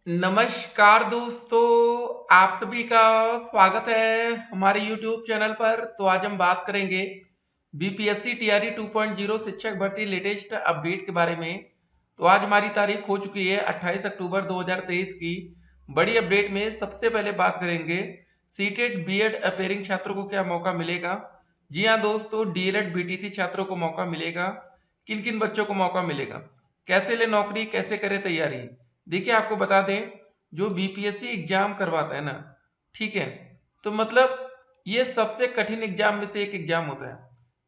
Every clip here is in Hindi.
नमस्कार दोस्तों, आप सभी का स्वागत है हमारे YouTube चैनल पर। तो आज हम बात करेंगे बीपीएससी टीआरई 2.0 शिक्षक भर्ती लेटेस्ट अपडेट के बारे में। तो आज हमारी तारीख हो चुकी है 28 अक्टूबर 2023 की। बड़ी अपडेट में सबसे पहले बात करेंगे सीटेट बीएड अपेयरिंग छात्रों को क्या मौका मिलेगा। जी हाँ दोस्तों, डीएलएड बीटीसी छात्रों को मौका मिलेगा। किन किन बच्चों को मौका मिलेगा, कैसे ले नौकरी, कैसे करें तैयारी। देखिए आपको बता दें, जो बीपीएससी एग्जाम करवाता है ना, ठीक है, तो मतलब ये सबसे कठिन एग्जाम में से एक एग्जाम होता है।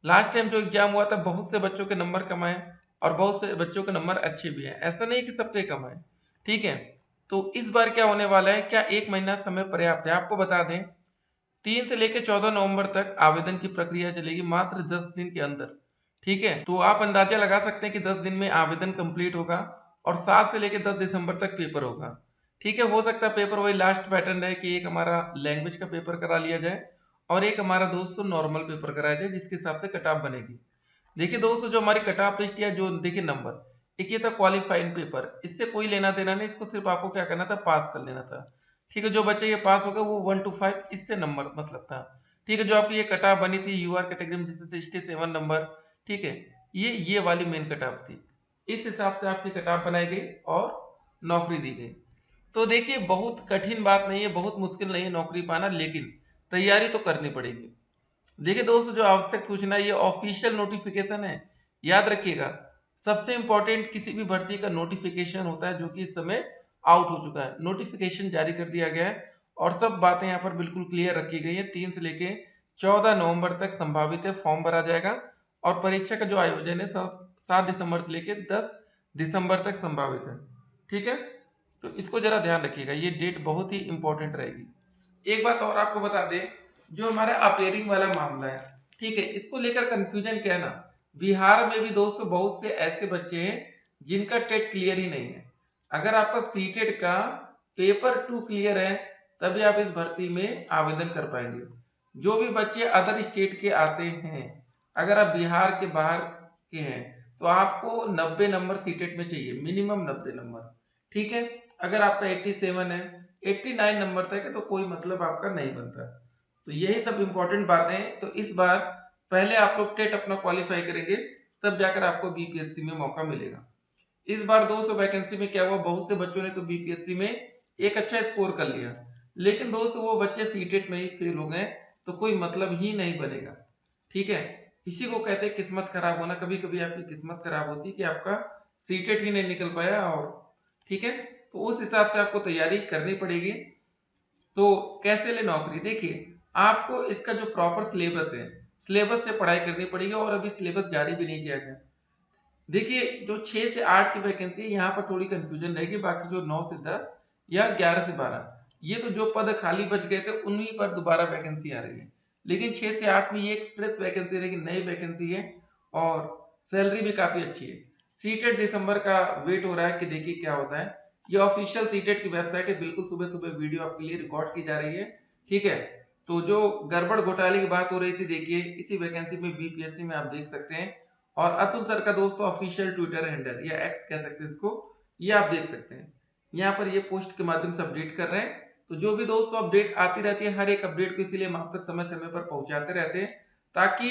लास्ट टाइम जो एग्जाम हुआ था, बहुत से बच्चों के नंबर कम आए और बहुत से बच्चों के नंबर अच्छे भी हैं, ऐसा नहीं कि सबके कम आए, ठीक है। तो इस बार क्या होने वाला है, क्या एक महीना समय पर्याप्त है? आपको बता दें, 3 से लेकर 14 नवंबर तक आवेदन की प्रक्रिया चलेगी, मात्र 10 दिन के अंदर, ठीक है। तो आप अंदाजा लगा सकते हैं कि 10 दिन में आवेदन कंप्लीट होगा और 7 से लेकर 10 दिसंबर तक पेपर होगा, ठीक है। हो सकता है पेपर वही लास्ट पैटर्न है कि एक हमारा लैंग्वेज का पेपर करा लिया जाए और एक हमारा दोस्तों नॉर्मल पेपर कराया जाए, जिसके हिसाब से कट ऑफ बनेगी। देखिए दोस्तों, जो हमारी कट ऑफ लिस्ट या जो देखिए नंबर, एक ये था क्वालिफाइंग पेपर, इससे कोई लेना देना नहीं, इसको सिर्फ आपको क्या करना था, पास कर लेना था, ठीक है। जो बच्चे ये पास हो गए वो 1 to 5 इससे नंबर मतलब था, ठीक है। जो आपकी ये कट ऑफ बनी थी यूआर कैटेगरी में, जिससे 67 नंबर, ठीक है, ये वाली मेन कट ऑफ थी। इस हिसाब से आपकी कट ऑफ बनाई गई और नौकरी दी गई। तो देखिए बहुत कठिन बात नहीं है, बहुत मुश्किल नहीं है नौकरी पाना, लेकिन तैयारी तो करनी पड़ेगी। देखिए दोस्तों, जो आवश्यक सूचना है ये ऑफिशियल नोटिफिकेशन है, याद रखिएगा। सबसे इंपॉर्टेंट, किसी भी भर्ती का नोटिफिकेशन होता है जो कि इस समय आउट हो चुका है, नोटिफिकेशन जारी कर दिया गया है और सब बातें यहाँ पर बिल्कुल क्लियर रखी गई है। 3 से लेके 14 नवंबर तक संभावित है, फॉर्म भरा जाएगा और परीक्षा का जो आयोजन है 7 दिसंबर से लेके 10 दिसंबर तक संभावित है, ठीक है। तो इसको जरा ध्यान रखिएगा, ये डेट बहुत ही इंपॉर्टेंट रहेगी। एक बात और आपको बता दें, जो हमारा अपेयरिंग वाला मामला है, ठीक है, इसको लेकर कंफ्यूजन क्या है ना, बिहार में भी दोस्तों बहुत से ऐसे बच्चे हैं जिनका टेट क्लियर ही नहीं है। अगर आपका सीटेट का पेपर 2 क्लियर है तभी आप इस भर्ती में आवेदन कर पाएंगे। जो भी बच्चे अदर स्टेट के आते हैं, अगर आप बिहार के बाहर के हैं, तो आपको 90 नंबर सीटेट में चाहिए, मिनिमम 90 नंबर, ठीक है। अगर आपका 87 है, 89 नंबर तक है, तो कोई मतलब आपका नहीं बनता। तो यही सब इंपॉर्टेंट बातें हैं। तो इस बार पहले आप लोग टेट अपना क्वालिफाई करेंगे, तब जाकर आपको बीपीएससी में मौका मिलेगा। इस बार 200 वैकेंसी में क्या हुआ, बहुत से बच्चों ने तो बीपीएससी में एक अच्छा स्कोर कर लिया, लेकिन दोस्तों वो बच्चे सीटेट में ही फेल हो गए, तो कोई मतलब ही नहीं बनेगा, ठीक है। इसी को कहते हैं किस्मत खराब होना। कभी कभी आपकी किस्मत खराब होती है कि आपका सीटेट ही नहीं निकल पाया, और ठीक है, तो उस हिसाब से आपको तैयारी करनी पड़ेगी। तो कैसे ले नौकरी, देखिए आपको इसका जो प्रॉपर सिलेबस है, सिलेबस से पढ़ाई करनी पड़ेगी, और अभी सिलेबस जारी भी नहीं किया गया। देखिए जो 6 से 8 की वैकेंसी है, यहाँ पर थोड़ी कंफ्यूजन रहेगी, बाकी जो 9 से 10 या 11 से 12, ये तो जो पद खाली बच गए थे उन्हीं पर दोबारा वैकेंसी आ रही है। लेकिन 6 से 8 में ये एक फ्रेश वैकेंसी रहेगी, नई वैकेंसी है, और सैलरी भी काफी अच्छी है। सीटेट दिसंबर का वेट हो रहा है कि देखिए क्या होता है। ये ऑफिशियल सीटेट की वेबसाइट है, बिल्कुल सुबह सुबह वीडियो आपके लिए रिकॉर्ड की जा रही है, ठीक है। तो जो गड़बड़ घोटाले की बात हो रही थी, देखिए इसी वैकेंसी में बीपीएससी में आप देख सकते हैं। और अतुल सर का दोस्तों ऑफिशियल ट्विटर हैंडल या एक्स कह सकते हैं इसको, ये आप देख सकते हैं। यहाँ पर ये पोस्ट के माध्यम से अपडेट कर रहे हैं। तो जो भी दोस्तों अपडेट आती रहती है, हर एक अपडेट को इसीलिए हम आप तक समय समय पर पहुंचाते रहते हैं, ताकि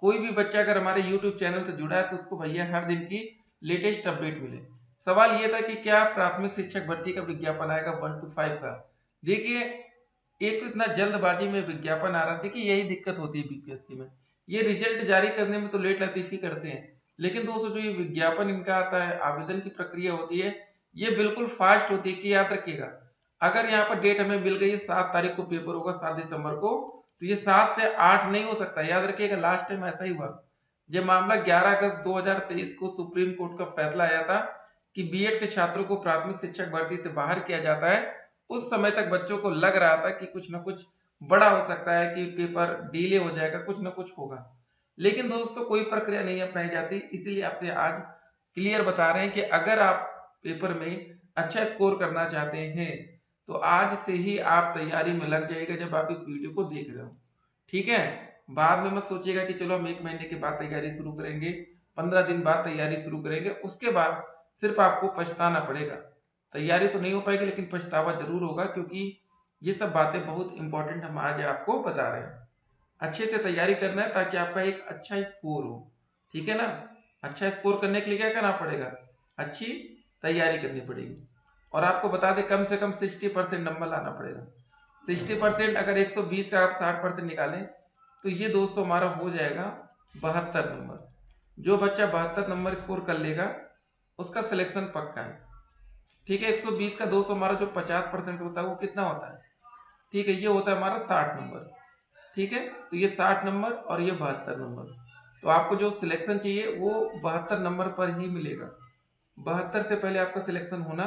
कोई भी बच्चा अगर हमारे यूट्यूब चैनल से जुड़ा है तो उसको भैया हर दिन की लेटेस्ट अपडेट मिले। सवाल ये था कि क्या प्राथमिक शिक्षक भर्ती का विज्ञापन आएगा 1 to 5 का। देखिए एक तो इतना जल्दबाजी में विज्ञापन आ रहा था, देखिए यही दिक्कत होती है बीपीएससी में, ये रिजल्ट जारी करने में तो लेट लतीफी करते हैं, लेकिन दोस्तों जो ये विज्ञापन इनका आता है, आवेदन की प्रक्रिया होती है, ये बिल्कुल फास्ट होती है। कि याद रखिएगा, अगर यहाँ पर डेट हमें मिल गई है 7 तारीख को पेपर होगा, 7 दिसंबर को, तो ये 7 से 8 नहीं हो सकता। याद रखिएगा लास्ट टाइम ऐसा ही हुआ, जब मामला 11 अगस्त 2023 को सुप्रीम कोर्ट का फैसला आया था कि बीएड के छात्रों को प्राथमिक शिक्षक भर्ती से बाहर किया जाता है, उस समय तक बच्चों को लग रहा था कि कुछ ना कुछ बड़ा हो सकता है, कि पेपर डिले हो जाएगा, कुछ ना कुछ होगा। लेकिन दोस्तों कोई प्रक्रिया नहीं अपनाई जाती, इसीलिए आपसे आज क्लियर बता रहे हैं कि अगर आप पेपर में अच्छा स्कोर करना चाहते हैं, तो आज से ही आप तैयारी में लग जाइएगा जब आप इस वीडियो को देख रहे हो, ठीक है। बाद में मत सोचिएगा कि चलो हम 1 महीने के बाद तैयारी शुरू करेंगे, 15 दिन बाद तैयारी शुरू करेंगे, उसके बाद सिर्फ आपको पछताना पड़ेगा। तैयारी तो नहीं हो पाएगी लेकिन पछतावा जरूर होगा, क्योंकि ये सब बातें बहुत इंपॉर्टेंट हम आज आपको बता रहे हैं। अच्छे से तैयारी करना है ताकि आपका एक अच्छा स्कोर हो, ठीक है ना। अच्छा स्कोर करने के लिए क्या करना पड़ेगा, अच्छी तैयारी करनी पड़ेगी। और आपको बता दें कम से कम 60% नंबर लाना पड़ेगा। 60%, अगर 120 का आप 60% निकालें तो ये दोस्तों हमारा हो जाएगा 72 नंबर। जो बच्चा 72 नंबर स्कोर कर लेगा उसका सिलेक्शन पक्का है, ठीक है। 120 का 200 हमारा जो 50% होता है वो कितना होता है, ठीक है, ये होता है हमारा 60 नंबर, ठीक है। तो ये 60 नंबर और ये 72 नंबर, तो आपको जो सिलेक्शन चाहिए वो 72 नंबर पर ही मिलेगा। 72 से पहले आपका सिलेक्शन होना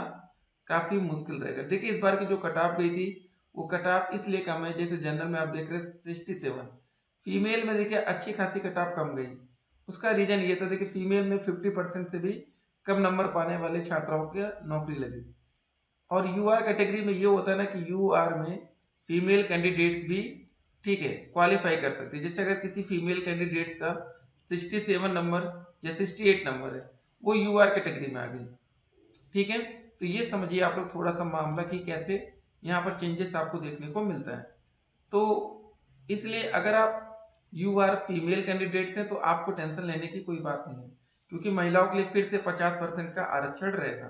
काफी मुश्किल रहेगा। देखिए इस बार की जो कट ऑफ गई थी वो कट ऑफ इसलिए कम है, जैसे जनरल में आप देख रहे हैं 67, फीमेल में देखिए अच्छी खासी कट ऑफ कम गई। उसका रीजन ये था, देखिए फीमेल में 50% से भी कम नंबर पाने वाले छात्राओं की नौकरी लगी। और यूआर कैटेगरी में ये होता है ना कि यूआर में फीमेल कैंडिडेट्स भी, ठीक है, क्वालिफाई कर सकते हैं। जैसे अगर किसी फीमेल कैंडिडेट्स का 67 नंबर या 68 नंबर है, वो यूआर कैटेगरी में आ गई, ठीक है। तो ये समझिए आप लोग थोड़ा सा मामला कि कैसे यहाँ पर चेंजेस आपको देखने को मिलता है। तो इसलिए अगर आप यू आर फीमेल कैंडिडेट्स हैं तो आपको टेंशन लेने की कोई बात नहीं है, क्योंकि महिलाओं के लिए फिर से 50% का आरक्षण रहेगा,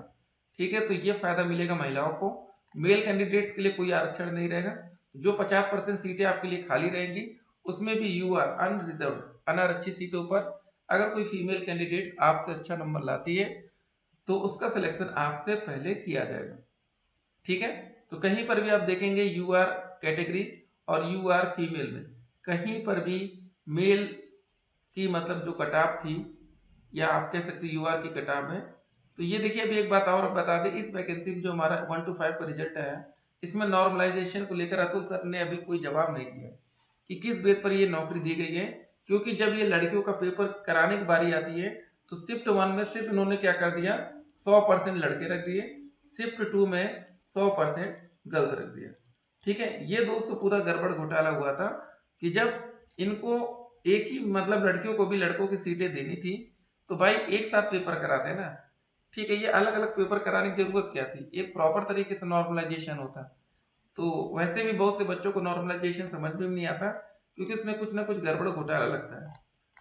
ठीक है। तो ये फायदा मिलेगा महिलाओं को। मेल कैंडिडेट्स के लिए कोई आरक्षण नहीं रहेगा। जो 50% सीटें आपके लिए खाली रहेंगी उसमें भी यू आर अनरिजर्व, अनारक्षित सीटों पर अगर कोई फीमेल कैंडिडेट आपसे अच्छा नंबर लाती है तो उसका सिलेक्शन आपसे पहले किया जाएगा, ठीक है। तो कहीं पर भी आप देखेंगे यू आर कैटेगरी और यू आर फीमेल में कहीं पर भी मेल की मतलब जो कटाव थी, या आप कह सकते यू आर की कटाव है। तो ये देखिए अभी एक बात और बता दें, इस वैकेंसी में जो हमारा 1 to 5 का रिजल्ट है इसमें नॉर्मलाइजेशन को लेकर अतुल सर ने अभी कोई जवाब नहीं दिया कि किस बेस पर ये नौकरी दी गई है। क्योंकि जब ये लड़कियों का पेपर कराने की बारी आती है तो शिफ्ट 1 में सिर्फ इन्होंने क्या कर दिया, 100% लड़के रख दिए, शिफ्ट 2 में 100% गलत रख दिया, ठीक है। ये दोस्तों पूरा गड़बड़ घोटाला हुआ था कि जब इनको एक ही मतलब लड़कियों को भी लड़कों की सीटें देनी थी तो भाई एक साथ पेपर कराते हैं ना, ठीक है। ये अलग अलग पेपर कराने की जरूरत क्या थी, एक प्रॉपर तरीके से नॉर्मलाइजेशन होता। तो वैसे भी बहुत से बच्चों को नॉर्मलाइजेशन समझ में भी नहीं आता, क्योंकि उसमें कुछ ना कुछ गड़बड़ घोटाला लगता है,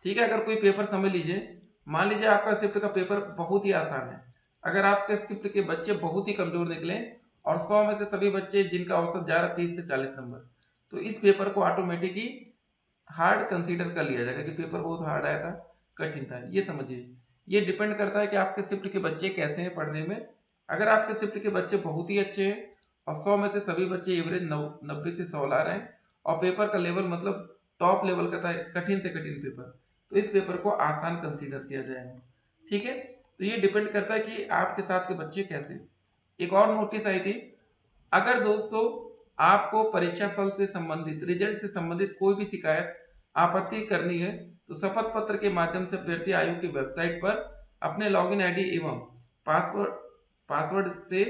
ठीक है। अगर कोई पेपर समझ लीजिए, मान लीजिए आपका शिफ्ट का पेपर बहुत ही आसान है, अगर आपके शिफ्ट के बच्चे बहुत ही कमजोर निकले और 100 में से सभी बच्चे जिनका औसत जा रहा 30 से 40 नंबर, तो इस पेपर को ऑटोमेटिकली हार्ड कंसीडर कर लिया जाएगा कि पेपर बहुत हार्ड आया था, कठिन था। ये समझिए, ये डिपेंड करता है कि आपके शिफ्ट के बच्चे कैसे हैं पढ़ने में। अगर आपके शिफ्ट के बच्चे बहुत ही अच्छे हैं और 100 में से सभी बच्चे एवरेज 90 से 100 ला रहे हैं और पेपर का लेवल मतलब टॉप लेवल का था, कठिन से कठिन पेपर, तो इस पेपर को आसान कंसीडर किया जाएगा, ठीक है। तो ये डिपेंड करता है कि आपके साथ के बच्चे कैसे। एक और नोटिस आई थी, अगर दोस्तों आपको परीक्षा फल से संबंधित, रिजल्ट से संबंधित कोई भी शिकायत आपत्ति करनी है तो शपथ पत्र के माध्यम से अभ्यर्थी आयोग की वेबसाइट पर अपने लॉगिन आईडी एवं पासवर्ड पासवर्ड से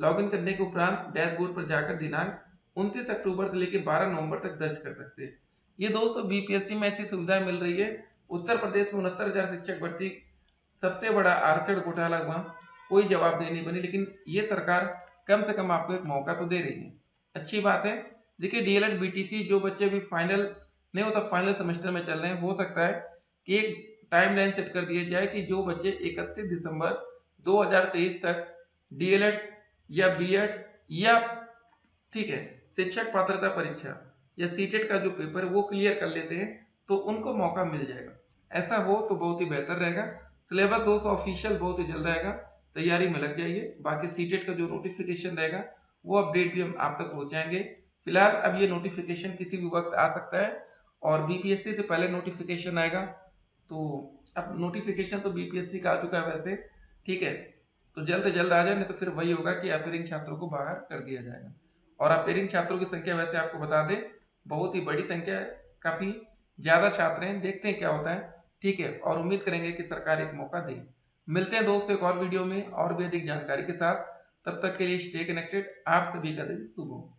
लॉगिन करने के उपरांत डैशबोर्ड पर जाकर दिनांक 29 अक्टूबर से लेकर 12 नवंबर तक दर्ज कर सकते हैं। ये दोस्तों बीपीएससी में ऐसी सुविधा मिल रही है। उत्तर प्रदेश में 69,000 शिक्षक भर्ती सबसे बड़ा आरक्षण घोटाला हुआ, कोई जवाबदेही नहीं बनी, लेकिन ये सरकार कम से कम आपको एक मौका तो दे रही है, अच्छी बात है। देखिए डीएलएड बीटीसी जो बच्चे अभी फाइनल नहीं होता, फाइनल सेमेस्टर में चल रहे हैं, हो सकता है कि एक टाइमलाइन सेट कर दिया जाए कि जो बच्चे 31 दिसंबर 2023 तक डीएलएड या बीएड या, ठीक है, शिक्षक पात्रता परीक्षा या सीटेट का जो पेपर है वो क्लियर कर लेते हैं तो उनको मौका मिल जाएगा। ऐसा हो तो बहुत ही बेहतर रहेगा। सिलेबस दोस्तों ऑफिशियल बहुत ही जल्द आएगा, तैयारी में लग जाइए। बाकी सीटेट का जो नोटिफिकेशन रहेगा वो अपडेट भी हम आप तक पहुंचाएंगे। फिलहाल अब ये नोटिफिकेशन किसी भी वक्त आ सकता है और बीपीएससी से पहले नोटिफिकेशन आएगा। तो अब नोटिफिकेशन तो बीपीएससी का आ चुका है वैसे, ठीक है। तो जल्द से जल्द आ जाए, नहीं तो फिर वही होगा कि अपीयरिंग छात्रों को बाहर कर दिया जाएगा। और अपीयरिंग छात्रों की संख्या वैसे आपको बता दें बहुत ही बड़ी संख्या है, काफी ज्यादा छात्र हैं, देखते हैं क्या होता है, ठीक है। और उम्मीद करेंगे कि सरकार एक मौका दे। मिलते हैं दोस्तों एक और वीडियो में और भी अधिक जानकारी के साथ, तब तक के लिए स्टे कनेक्टेड। आप सभी का दिन शुभ हो।